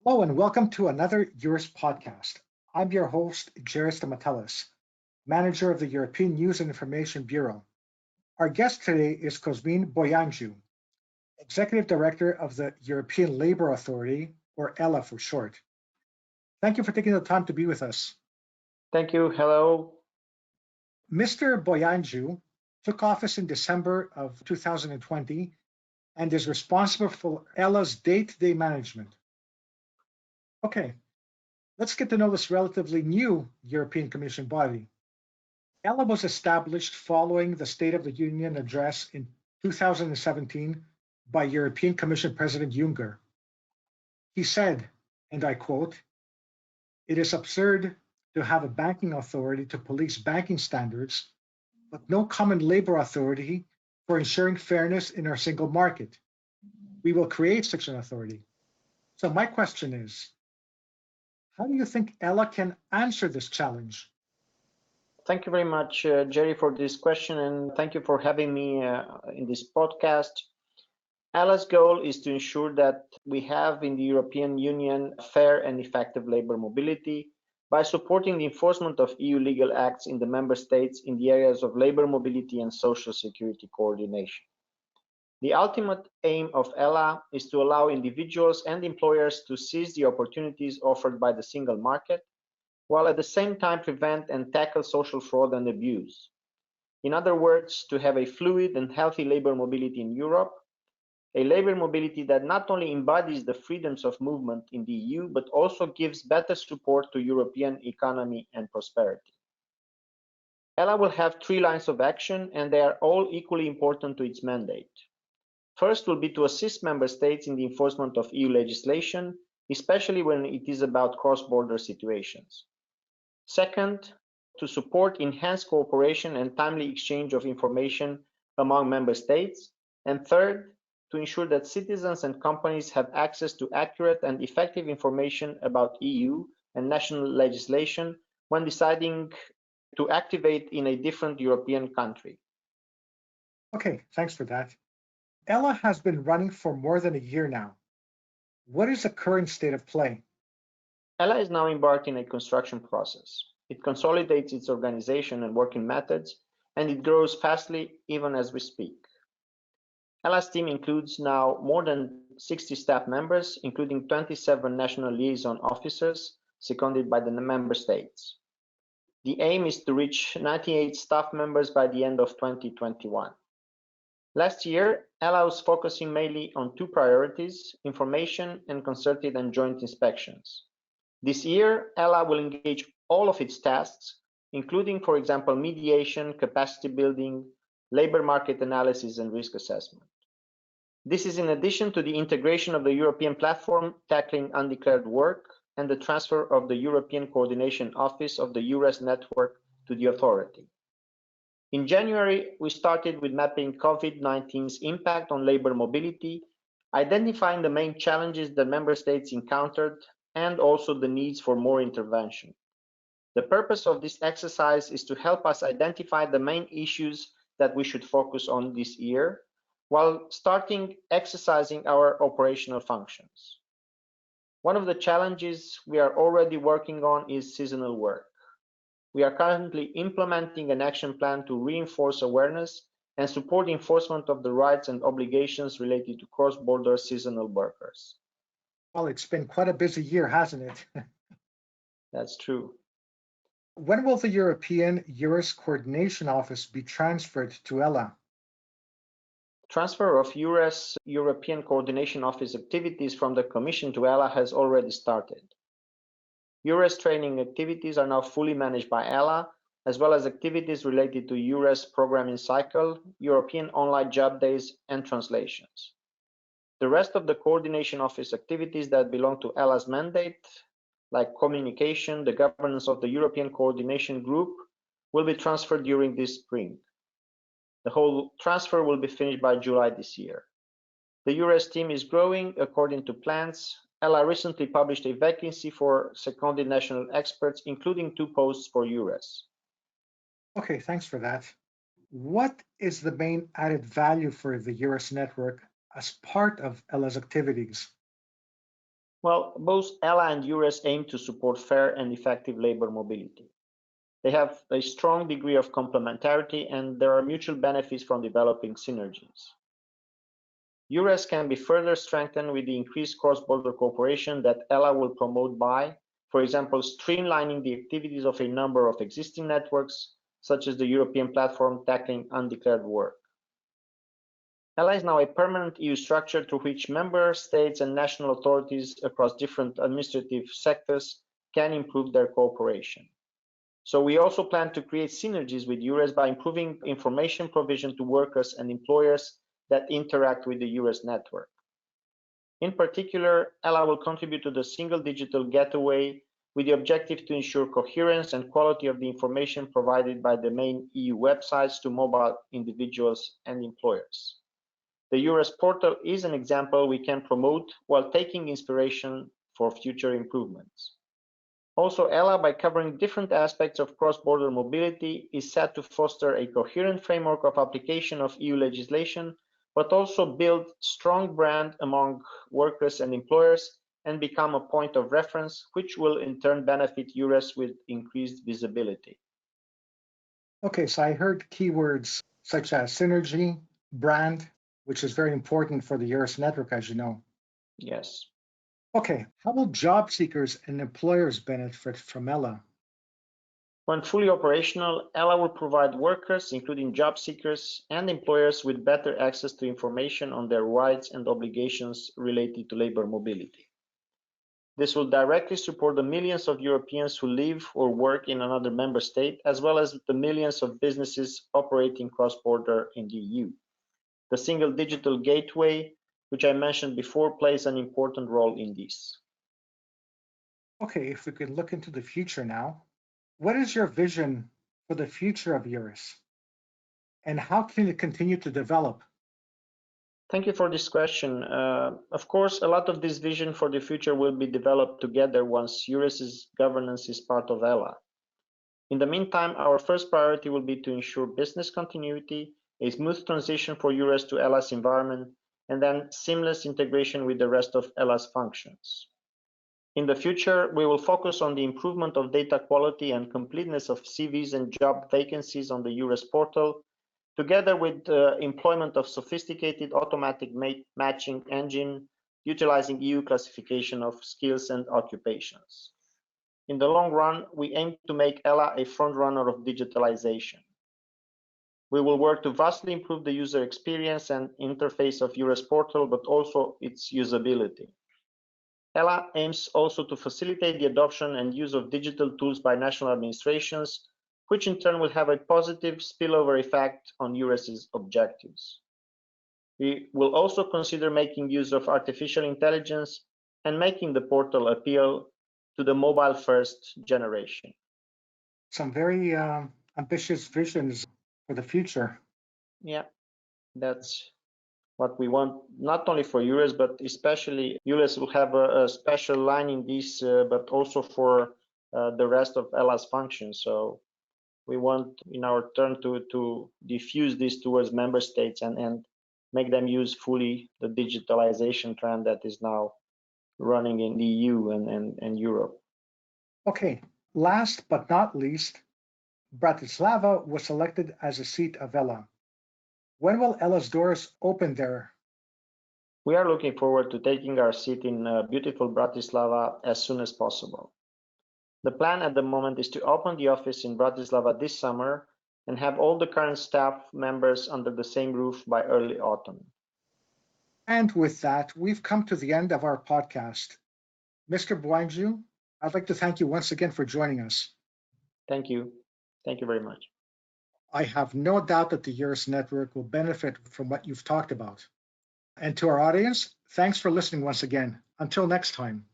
Hello and welcome to another EURES podcast. I'm your host, Jairus Dematellis, Manager of the European News and Information Bureau. Our guest today is Cosmin Boiangiu, Executive Director of the European Labour Authority, or ELA for short. Thank you for taking the time to be with us. Thank you. Hello. Mr. Boiangiu took office in December of 2020 and is responsible for ELA's day-to-day management. Okay, let's get to know this relatively new European Commission body. ELA was established following the State of the Union address in 2017 by European Commission President Juncker. He said, and I quote, "It is absurd to have a banking authority to police banking standards, but no common labor authority for ensuring fairness in our single market. We will create such an authority." So my question is, how do you think ELA can answer this challenge? Thank you very much, Jerry, for this question, and thank you for having me in this podcast. ELA's goal is to ensure that we have in the European Union fair and effective labor mobility by supporting the enforcement of EU legal acts in the member states in the areas of labor mobility and social security coordination. The ultimate aim of ELA is to allow individuals and employers to seize the opportunities offered by the single market, while at the same time prevent and tackle social fraud and abuse. In other words, to have a fluid and healthy labor mobility in Europe, a labor mobility that not only embodies the freedoms of movement in the EU, but also gives better support to European economy and prosperity. ELA will have 3 lines of action, and they are all equally important to its mandate. First will be to assist member states in the enforcement of EU legislation, especially when it is about cross-border situations. Second, to support enhanced cooperation and timely exchange of information among member states. And third, to ensure that citizens and companies have access to accurate and effective information about EU and national legislation when deciding to activate in a different European country. Okay, thanks for that. ELA has been running for more than a year now. What is the current state of play? ELA is now embarked in a construction process. It consolidates its organization and working methods, and it grows fastly even as we speak. ELA's team includes now more than 60 staff members, including 27 national liaison officers seconded by the member states. The aim is to reach 98 staff members by the end of 2021. Last year, ELA was focusing mainly on 2 priorities: information and concerted and joint inspections. This year, ELA will engage all of its tasks, including, for example, mediation, capacity building, labor market analysis, and risk assessment. This is in addition to the integration of the European platform tackling undeclared work and the transfer of the European Coordination Office of the EURES network to the authority. In January, we started with mapping COVID-19's impact on labor mobility, identifying the main challenges that member states encountered, and also the needs for more intervention. The purpose of this exercise is to help us identify the main issues that we should focus on this year, while starting exercising our operational functions. One of the challenges we are already working on is seasonal work. We are currently implementing an action plan to reinforce awareness and support enforcement of the rights and obligations related to cross-border seasonal workers. Well, it's been quite a busy year, hasn't it? That's true. When will the European EURES Coordination Office be transferred to ELA? Transfer of EURES European Coordination Office activities from the Commission to ELA has already started. EURES training activities are now fully managed by ELA, as well as activities related to EURES programming cycle, European online job days, and translations. The rest of the Coordination Office activities that belong to ELA's mandate, like communication, the governance of the European Coordination Group, will be transferred during this spring. The whole transfer will be finished by July this year. The EURES team is growing according to plans. ELA recently published a vacancy for seconded national experts, including 2 posts for EURES. Okay, thanks for that. What is the main added value for the EURES network as part of ELA's activities? Well, both ELA and EURES aim to support fair and effective labor mobility. They have a strong degree of complementarity, and there are mutual benefits from developing synergies. EURES can be further strengthened with the increased cross-border cooperation that ELA will promote by, for example, streamlining the activities of a number of existing networks, such as the European platform tackling undeclared work. ELA is now a permanent EU structure through which member states and national authorities across different administrative sectors can improve their cooperation. So we also plan to create synergies with EURES by improving information provision to workers and employers that interact with the EURES network. In particular, ELA will contribute to the single digital gateway with the objective to ensure coherence and quality of the information provided by the main EU websites to mobile individuals and employers. The EURES portal is an example we can promote while taking inspiration for future improvements. Also, ELA, by covering different aspects of cross-border mobility, is set to foster a coherent framework of application of EU legislation, but also build strong brand among workers and employers and become a point of reference, which will in turn benefit EURES with increased visibility. Okay, so I heard keywords such as synergy, brand, which is very important for the EURES network, as you know. Yes. Okay, how will job seekers and employers benefit from ELA? When fully operational, ELA will provide workers, including job seekers and employers, with better access to information on their rights and obligations related to labor mobility. This will directly support the millions of Europeans who live or work in another member state, as well as the millions of businesses operating cross-border in the EU. The single digital gateway, which I mentioned before, plays an important role in this. Okay, if we could look into the future now, what is your vision for the future of EURES? And how can it continue to develop? Thank you for this question. Of course, a lot of this vision for the future will be developed together once EURES' governance is part of ELA. In the meantime, our first priority will be to ensure business continuity, a smooth transition for EURES to ELA's environment, and then seamless integration with the rest of ELA's functions. In the future, we will focus on the improvement of data quality and completeness of CVs and job vacancies on the EURES portal, together with the employment of sophisticated automatic matching engine utilizing EU classification of skills and occupations. In the long run, we aim to make ELA a frontrunner of digitalization. We will work to vastly improve the user experience and interface of EURES portal, but also its usability. ELA aims also to facilitate the adoption and use of digital tools by national administrations, which in turn will have a positive spillover effect on EURES' objectives. We will also consider making use of artificial intelligence and making the portal appeal to the mobile-first generation. Some very ambitious visions for the future. Yeah, that's what we want, not only for EURES, but especially EURES will have a special line in this, but also for the rest of ELA's functions. So we want, in our turn, to diffuse this towards member states and make them use fully the digitalization trend that is now running in the EU and Europe. Okay, last but not least, Bratislava was selected as a seat of ELA. When will ELA's doors open there? We are looking forward to taking our seat in beautiful Bratislava as soon as possible. The plan at the moment is to open the office in Bratislava this summer and have all the current staff members under the same roof by early autumn. And with that, we've come to the end of our podcast. Mr. Boiangiu, I'd like to thank you once again for joining us. Thank you. Thank you very much. I have no doubt that the EURES network will benefit from what you've talked about. And to our audience, thanks for listening once again. Until next time.